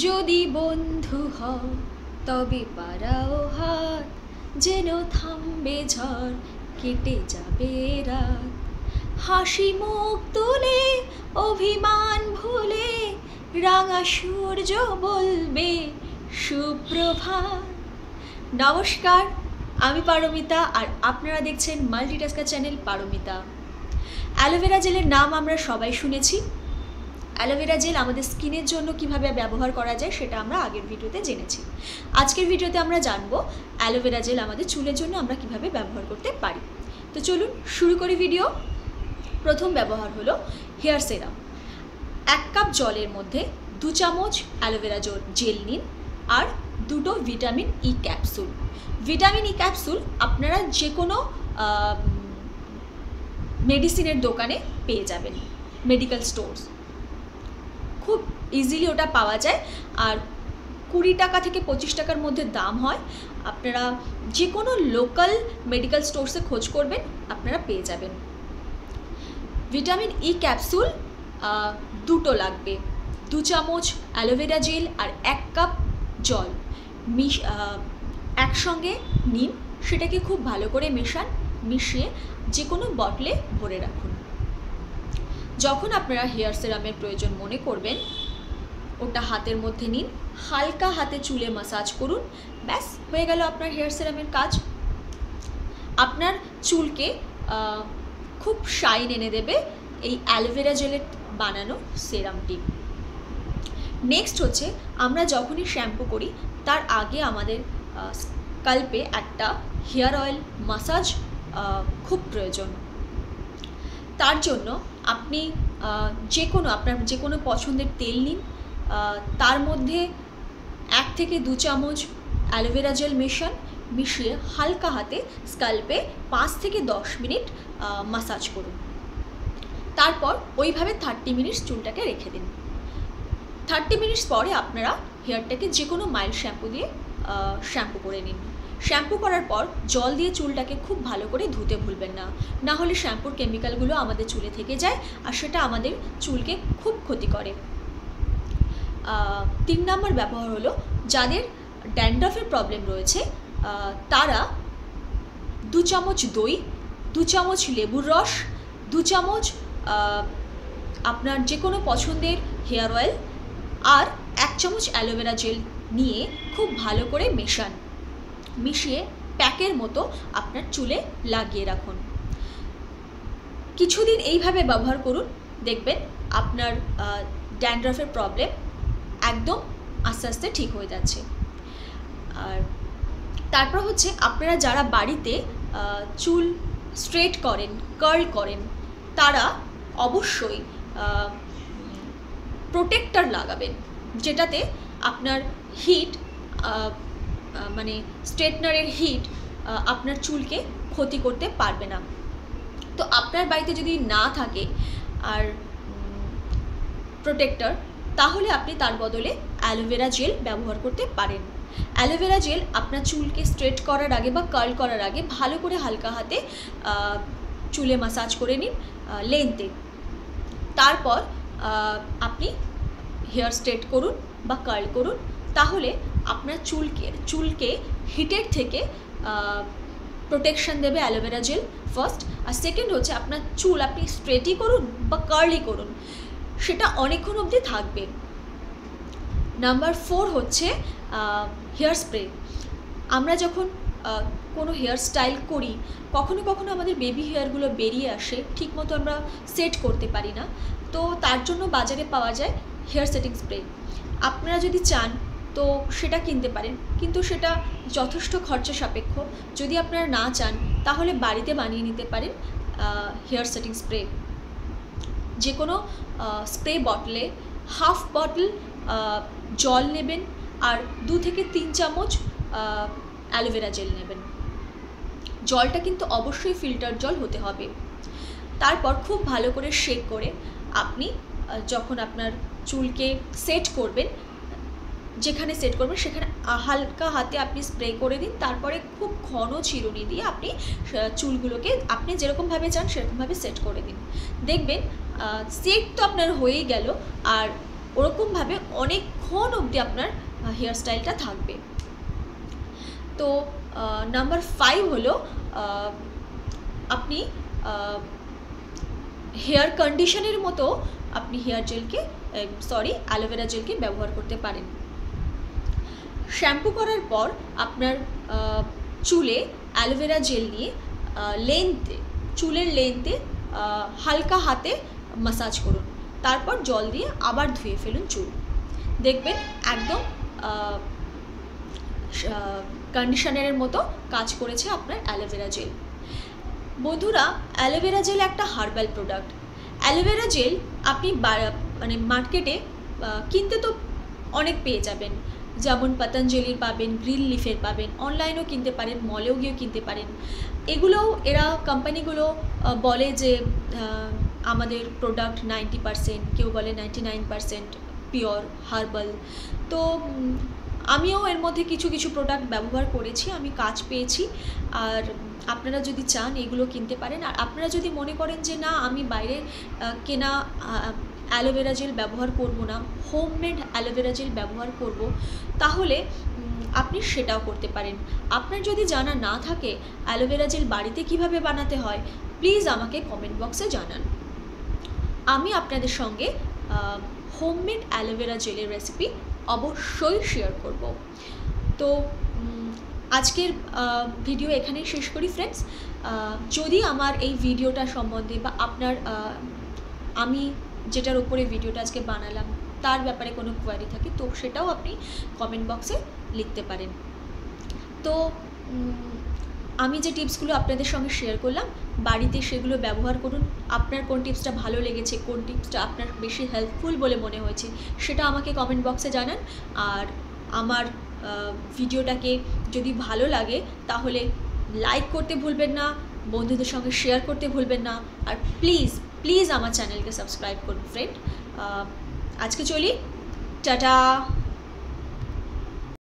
যদি বন্ধু হও তবে বাড়াও হাত, যেন থামবে ঝড়, কেটে যাবে রাত। হাসি মুখ তুলে অভিমান ভুলে রাঙা সূর্য বলবে সুপ্রভাত। নমস্কার, আমি পারমিতা আর আপনারা দেখছেন মাল্টিটাস্কার চ্যানেল পারমিতা। অ্যালোভেরা জেলের নাম আমরা সবাই শুনেছি। অ্যালোভেরা জেল আমাদের স্কিনের জন্য কিভাবে ব্যবহার করা যায় সেটা আমরা আগের ভিডিওতে জেনেছি। আজকের ভিডিওতে আমরা জানবো অ্যালোভেরা জেল আমাদের চুলের জন্য আমরা কিভাবে ব্যবহার করতে পারি। তো চলুন শুরু করি ভিডিও। প্রথম ব্যবহার হলো হেয়ার সেরাম। 1 কাপ জলের মধ্যে 2 চামচ অ্যালোভেরা জেল নিন আর 2টো vitamin E capsule. Vitamin E capsule আপনারা যে কোনো মেডিসিনের দোকানে পেয়ে যাবেন, মেডিকেল স্টোর্স খুব ইজিলি ওটা পাওয়া যায়। আর 20 টাকা থেকে 25 টাকার মধ্যে দাম হয়। আপনারা যে কোনো লোকাল মেডিকেল স্টোরসে খোঁজ করবেন, আপনারা পেয়ে যাবেন। ভিটামিন ই ক্যাপসুল 2টো লাগবে। 2 চামচ অ্যালোভেরা জেল আর 1 কাপ জল একসঙ্গে নিন, সেটাকে খুব ভালো করে মিশিয়ে যে কোনো বটলে ভরে রাখুন। যখন আপনারা হেয়ার সেরামের প্রয়োজন মনে করবেন, ওটা হাতের মধ্যে নিন, হালকা হাতে চুলে ম্যাসাজ করুন, ব্যাস হয়ে গেল আপনার হেয়ার সেরামের কাজ। আপনার চুলকে খুব শাইন এনে দেবে এই অ্যালোভেরা জেলের বানানো সেরামটি। নেক্সট হচ্ছে, আমরা যখনই শ্যাম্পু করি তার আগে আমাদের স্কাল্পে একটা হেয়ার অয়েল ম্যাসাজ খুব প্রয়োজন। তার জন্য আপনি আপনার যে কোনো পছন্দের তেল নিন, তার মধ্যে 1 থেকে 2 চামচ অ্যালোভেরা জেল মিশিয়ে হালকা হাতে স্কাল্পে 5 থেকে 10 মিনিট ম্যাসাজ করুন। তারপর ওইভাবে 30 মিনিটস চুলটাকে রেখে দিন। 30 মিনিটস পরে আপনারা হেয়ারটাকে যে কোনো মাইল্ড শ্যাম্পু দিয়ে শ্যাম্পু করে নিন। শ্যাম্পু করার পর জল দিয়ে চুলটাকে খুব ভালো করে ধুতে ভুলবেন না, না হলে শ্যাম্পুর কেমিক্যালগুলো আমাদের চুলে থেকে যায় আর সেটা আমাদের চুলকে খুব ক্ষতি করে। 3 নম্বর ব্যবহার হলো, যাদের ড্যান্ড্রফের প্রবলেম রয়েছে তারা 2 চামচ দই, 2 চামচ লেবুর রস, 2 চামচ আপনার যে কোনো পছন্দের হেয়ার অয়েল আর 1 চামচ অ্যালোভেরা জেল নিয়ে খুব ভালো করে মিশিয়ে প্যাকের মতো আপনার চুলে লাগিয়ে রাখুন। কিছুদিন এইভাবে ব্যবহার করুন, দেখবেন আপনার ড্যান্ড্রফের প্রবলেম একদম আস্তে আস্তে ঠিক হয়ে যাচ্ছে। আর তারপর হচ্ছে, আপনারা যারা বাড়িতে চুল স্ট্রেট করেন, কার্ল করেন, তারা অবশ্যই প্রোটেক্টর লাগাবেন, যেটাতে আপনার হিট মানে স্ট্রেটনারের হিট আপনার চুলকে ক্ষতি করতে পারবে না। তো আপনার বাড়িতে যদি না থাকে আর প্রোটেক্টর, তাহলে আপনি তার বদলে অ্যালোভেরা জেল ব্যবহার করতে পারেন। অ্যালোভেরা জেল আপনার চুলকে স্ট্রেট করার আগে বা কার্ল করার আগে ভালো করে হালকা হাতে চুলে ম্যাসাজ করে নিন লেন্থে। তারপর আপনি হেয়ার স্ট্রেট করুন বা কার্ল করুন, তাহলে আপনার চুলকে হিটের থেকে প্রোটেকশন দেবে অ্যালোভেরা জেল ফার্স্ট। আর সেকেন্ড হচ্ছে, আপনার চুল আপনি স্ট্রেটই করুন বা কার্লই করুন, সেটা অনেকক্ষণ অবধি থাকবে। নাম্বার 4 হচ্ছে হেয়ার স্প্রে। আমরা যখন কোনো হেয়ার স্টাইল করি, কখনো কখনো আমাদের বেবি হেয়ারগুলো বেরিয়ে আসে, ঠিকমতো আমরা সেট করতে পারি না, তো তার জন্য বাজারে পাওয়া যায় হেয়ার সেটিং স্প্রে। আপনারা যদি চান তো সেটা কিনতে পারেন, কিন্তু সেটা যথেষ্ট খরচা সাপেক্ষ। যদি আপনারা না চান তাহলে বাড়িতে বানিয়ে নিতে পারেন হেয়ার সেটিং স্প্রে। যে কোনো স্প্রে বটলে হাফ বটল জল নেবেন আর 2 থেকে 3 চামচ অ্যালোভেরা জেল নেবেন। জলটা কিন্তু অবশ্যই ফিল্টার জল হতে হবে। তারপর খুব ভালো করে শেক করে আপনি যখন আপনার চুলকে সেট করবেন, যেখানে সেট করবেন সেখানে হালকা হাতে আপনি স্প্রে করে দিন। তারপরে খুব ঘন চিরুনি দিয়ে আপনি চুলগুলোকে আপনি যেরকমভাবে চান সেরকমভাবে সেট করে দিন। দেখবেন সেট তো আপনার হয়েই গেল, আর ওরকমভাবে অনেকক্ষণ অবধি আপনার হেয়ার স্টাইলটা থাকবে। তো নাম্বার 5 হলো আপনি হেয়ার কন্ডিশনের মতো আপনি অ্যালোভেরা জেলকে ব্যবহার করতে পারেন। শ্যাম্পু করার পর আপনার চুলে অ্যালোভেরা জেল নিয়ে চুলের লেন্থে হালকা হাতে মাসাজ করুন, তারপর জল দিয়ে আবার ধুয়ে ফেলুন চুল। দেখবেন একদম কন্ডিশনারের মতো কাজ করেছে আপনার অ্যালোভেরা জেল। বন্ধুরা, অ্যালোভেরা জেল একটা হার্বাল প্রোডাক্ট। অ্যালোভেরা জেল আপনি মানে মার্কেটে কিনতে তো অনেক পেয়ে যাবেন, যেমন পতঞ্জলির পাবেন, গ্রিন লিফের পাবেন, অনলাইনেও কিনতে পারেন, মলেও গিয়েও কিনতে পারেন। এগুলোও কোম্পানিগুলো বলে যে আমাদের প্রোডাক্ট 90%, কেউ বলে 99% পিওর হার্বাল। তো আমিও এর মধ্যে কিছু কিছু প্রোডাক্ট ব্যবহার করেছি, আমি কাজ পেয়েছি। আর আপনারা যদি চান এগুলো কিনতে পারেন। আর আপনারা যদি মনে করেন যে না, আমি বাইরে কেনা অ্যালোভেরা জেল ব্যবহার করব না, হোমমেড অ্যালোভেরা জেল ব্যবহার করব, তাহলে আপনি সেটাও করতে পারেন। আপনার যদি জানা না থাকে অ্যালোভেরা জেল বাড়িতে কিভাবে বানাতে হয়, প্লিজ আমাকে কমেন্ট বক্সে জানান। আমি আপনাদের সঙ্গে হোমমেড অ্যালোভেরা জেলের রেসিপি অবশ্যই শেয়ার করব। তো আজকের ভিডিও এখানেই শেষ করি ফ্রেন্ডস। যদি আমার এই ভিডিওটা সম্বন্ধে বা আপনার আমি যেটার উপরে ভিডিওটা আজকে বানালাম তার ব্যাপারে কোনো কোয়ারি থাকে, তো সেটাও আপনি কমেন্ট বক্সে লিখতে পারেন। তো আমি যে টিপসগুলো আপনাদের সঙ্গে শেয়ার করলাম, বাড়িতে সেগুলো ব্যবহার করুন। আপনার কোন টিপসটা ভালো লেগেছে, কোন টিপসটা আপনার বেশি হেল্পফুল বলে মনে হয়েছে, সেটা আমাকে কমেন্ট বক্সে জানান। আর আমার ভিডিওটাকে যদি ভালো লাগে তাহলে লাইক করতে ভুলবেন না, বন্ধুদের সঙ্গে শেয়ার করতে ভুলবেন না। আর প্লিজ আমার চ্যানেলকে সাবস্ক্রাইব করুন ফ্রেন্ড। আজকে চলি, টাটা।